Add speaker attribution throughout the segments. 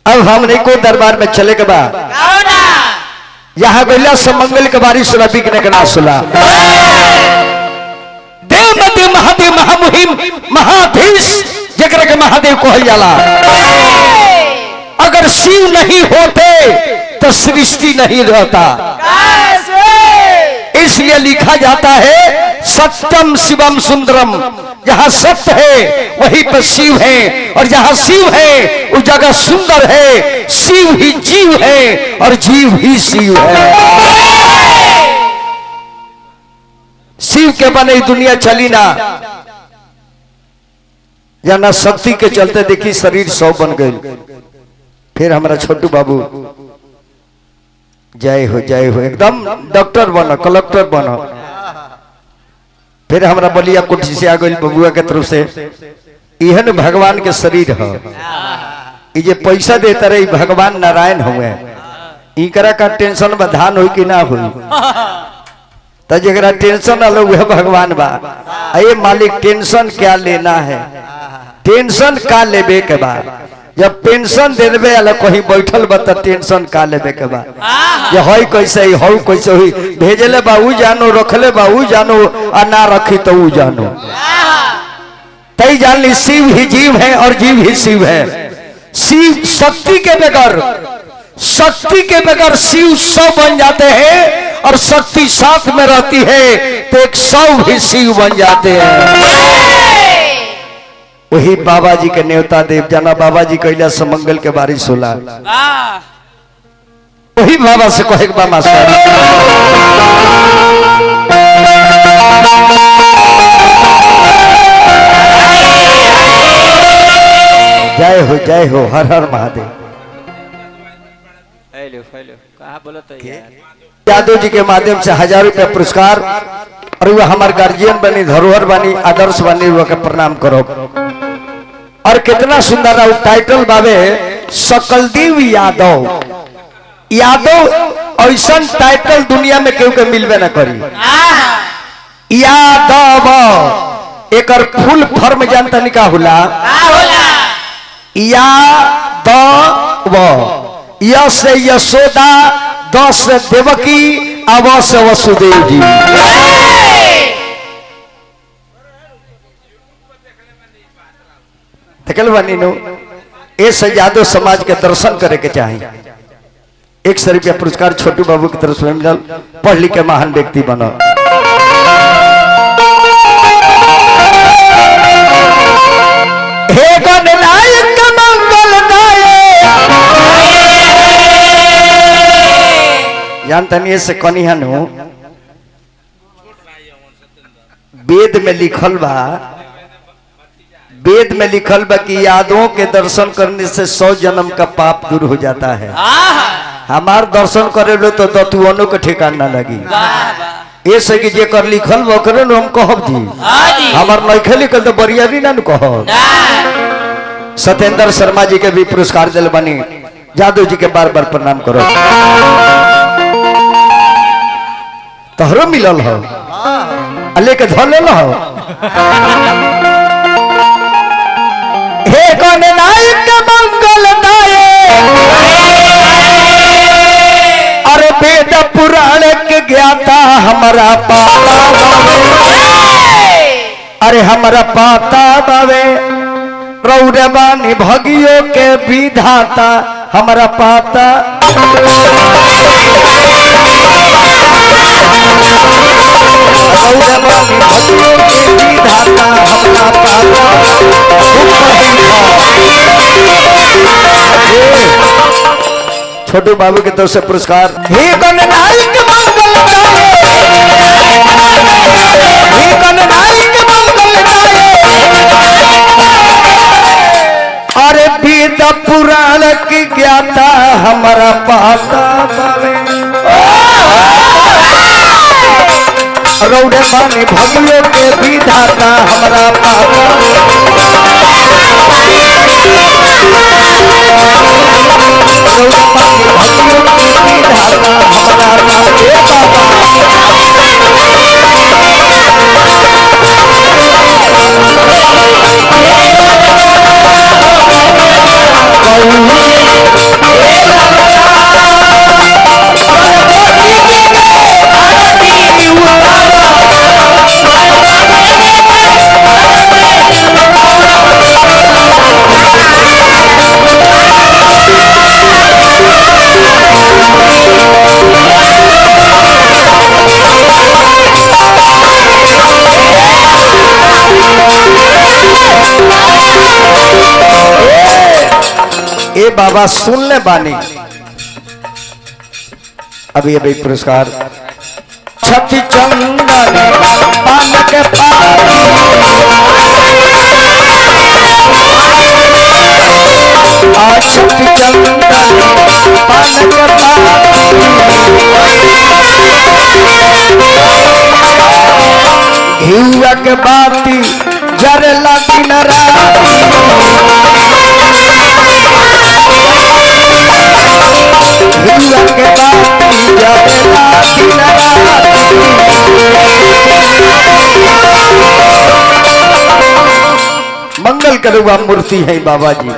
Speaker 1: अब हमने को दरबार में चले के बाद यहाँ गैला समंगल के बारी सुना बिकने के ना सुना देव मध्य महादेव महामुहिम महाधीश जगह के महादेव को जाला। अगर शिव नहीं होते तो सृष्टि नहीं रहता। इसलिए लिखा जाता है सत्यम शिवम सुंदरम। जहां सत्य है वहीं पर शिव है, और जहां शिव है उस जगह सुंदर है। शिव ही जीव है और जीव ही शिव है। शिव के बने दुनिया चली ना, जाना शक्ति के चलते देखी शरीर 100 बन गई। फिर हमारा छोटू बाबू जय हो एकदम डॉक्टर बनो कलेक्टर बनो। फिर हमारा बलिया कुटी से आ गई बबुआ के तरफ से यह भगवान के शरीर है। ये पैसा देता रहे भगवान नारायण हुए। इकरा का टेंशन बधान हो कि ना हो तो जरा टेंशन अलग वह भगवान बा। ये मालिक टेंशन क्या लेना है, टेंशन का लेबे के बाद जब पेंशन दे देवे अलग कहीं बैठल बता टेंशन का लेबे के बाद ये होई कैसे हो कैसे हुई भेजले बाबू जानो रखले बाबू जानो और ना रखी तो वो जानो। तई जान ली शिव ही जीव है और जीव ही शिव है। शिव शक्ति के बगैर शिव 100 बन जाते हैं, और शक्ति साथ में रहती है तो 100 भी शिव बन जाते हैं। वही बाबा जी के न्योता देव जाना। बाबा जी कैला समंगल के बारी सोला वही बाबा से कहे बाबा जय हो हर हर महादेव। कहा बोलो तो यादव जी के माध्यम से 1000 रुपया पुरस्कार, और वह हमारे गार्जियन बनी, धरोहर बनी, आदर्श बनी, वह के प्रणाम करो। और कितना सुंदर है टाइटल बाबे सकलदेव यादव। ऐसा टाइटल दुनिया में केहू के मिलबे न करी। यादव एक फुल फॉर्म जानता नहीं का होला। यादव य से यशोदा, द से देवकी, अव से वसुदेव जी। बनी नो ऐसे यादव समाज के दर्शन करे के चाहिए। 100 रुपया पुरस्कार छोटू बाबू की तरफ से मिलल। पढ़ लिख के महान व्यक्ति बनो। हे गणनायक मंगलदायक जानता नहीं से कनिया नो वेद में लिखल बा कि यादवों के दर्शन करने से 100 जन्म का पाप दूर हो जाता है। हमार दर्शन करे लो तो दतुअनों के ठिकान ना लगी। ऐसे कि जे कर लिखल वो करे हम कहब जी, हमार नइखे लिखल तो बरियारी ना कहब। सत्येंद्र शर्मा जी के भी पुरस्कार दिल बनी। यादव जी के बार बार प्रणाम करो। तोहरो मिलल हो लेके धल हो। हे गणनायक मंगलदायक अरे वेद पुराण के ज्ञाता हमारा पाता अरे हमारा पाता बावे रौरबानी भगियों के विधाता हमारा पाता रौरबानी भगियों के विधाता हमारा पाता। छोटू बाबू की तरफ से पुरस्कार। हे गणनायक मंगलदायक अरे वेद पुराण की ज्ञाता हमारा पाता बावे रौरबानी भगियों के विधाता हमारा पाता। ए बाबा सुन ले बानी। अभी अभी पुरस्कार छठी चंदन पान के पानी छठी चंदन पान के पानी घिउआ के बाती जरेला दिन राती घिउआ के बाती जरेला दिन राती मंगल करुआ मूर्ति है बाबा जी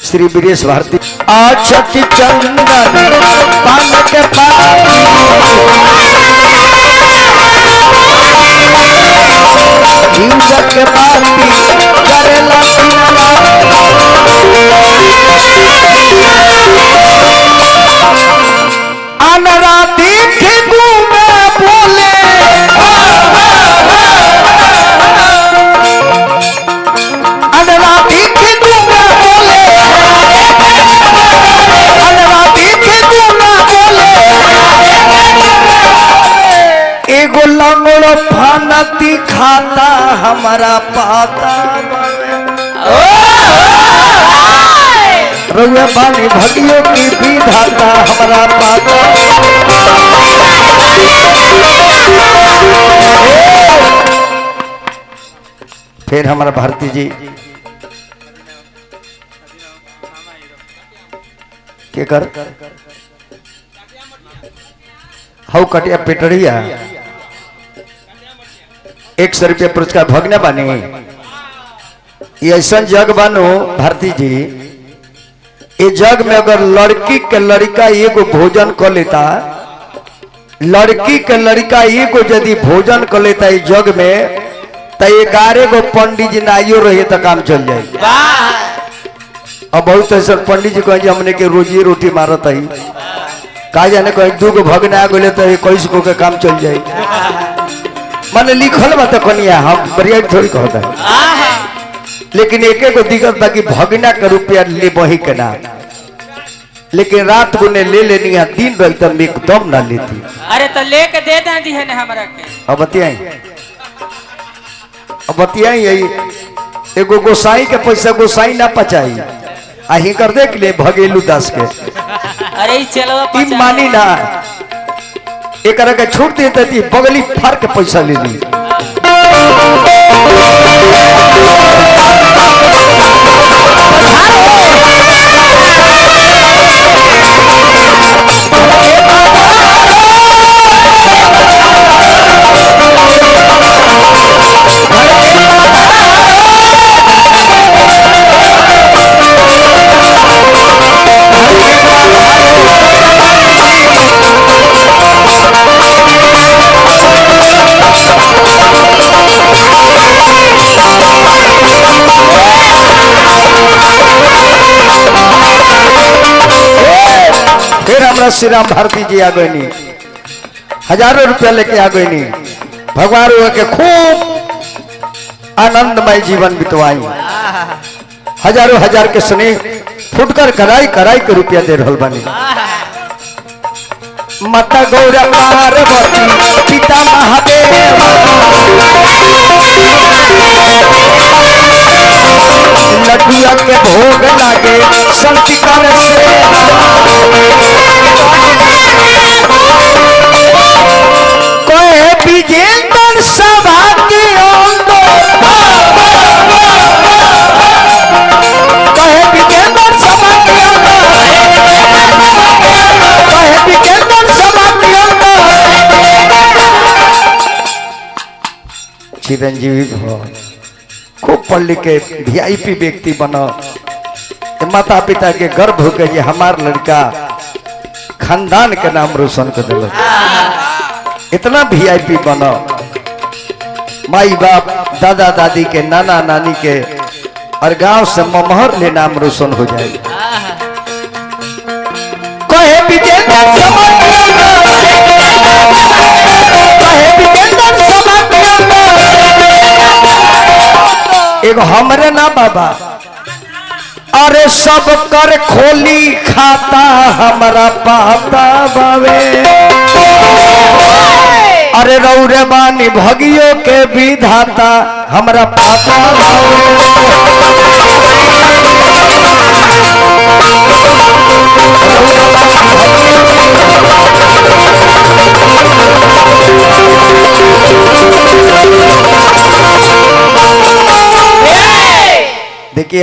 Speaker 1: श्री वीरेश भारती। छठी चंदन पान के पानी घिउआ के बाती जरेला दिन अनरा देखे घूमे बोले अनरा देखे घूमे बोले अनरा देखे घूमे बोले एगो लंगड़ो फानती खाता हमारा पाता रुआ पानी भगियों की विधाता हमारा पाता फिर हमारा भारती जी के कर हाउ कटिया पेटड़िया 100 रुपया पुरस्कार भगने बानी। ये ऐसा जग बानो भारती जी ये जग में अगर लड़की के लड़का एगो भोजन कर लेता लड़की के लड़का एगो यदि भोजन कर लेता इस जग में तो 11 गो पंडित जी नाइयो रहे तो काम चल जाए। अब बहुत ऐसा पंडित जी कहे हमने के रोजी रोटी मारत है कहा जाने कहीं 2 गो भगना गए तो 21 गो के काम चल जाए माने लिखल बा तो कनिया हम बढ़िया थोड़ी कहता है लेकिन एक को दिक्कत बाकी भगना का रुपया ले वही के ना लेकिन रात को ने ले लेनी है दिन रही तब एकदम ना लेती।
Speaker 2: अरे तो लेके दे दी है ना हमरा के
Speaker 1: अब बतियाई यही एगो गोसाई के पैसा गोसाई ना पचाई अही कर दे के लिए भगेलू 10 के
Speaker 2: अरे चलो
Speaker 1: मानी ना एक के छूट देते थी बगली फाड़ के पैसा ले ली। श्री राम भारती जी आ गई हजारों रुपया लेके आ गई भगवान के खूब आनंदमय जीवन बितवाई हजारों हजार के स्नेह फुटकर कराई कराई के रुपया दे रहल बनी। माता गौरा पार्वती पिता महादेव लड्डुआ के भोग लागे संति कर कोई विजेंद्र सभा के चिरंजीवी खूब पढ़ लिख के वीआईपी व्यक्ति बनो माता पिता के गर्भ होकर ये हमार लड़का खानदान के नाम रोशन कर दिल इतना वीआईपी बनो माई बाप दादा दादी के नाना नानी के और गांव से ममहर ले नाम रोशन हो जाए। एगो हमरे ना बाबा, अरे सब कर खोली खाता हमरा पाता बावे, अरे रौरे बानी भगियो के विधाता हमरा पाता देखिए।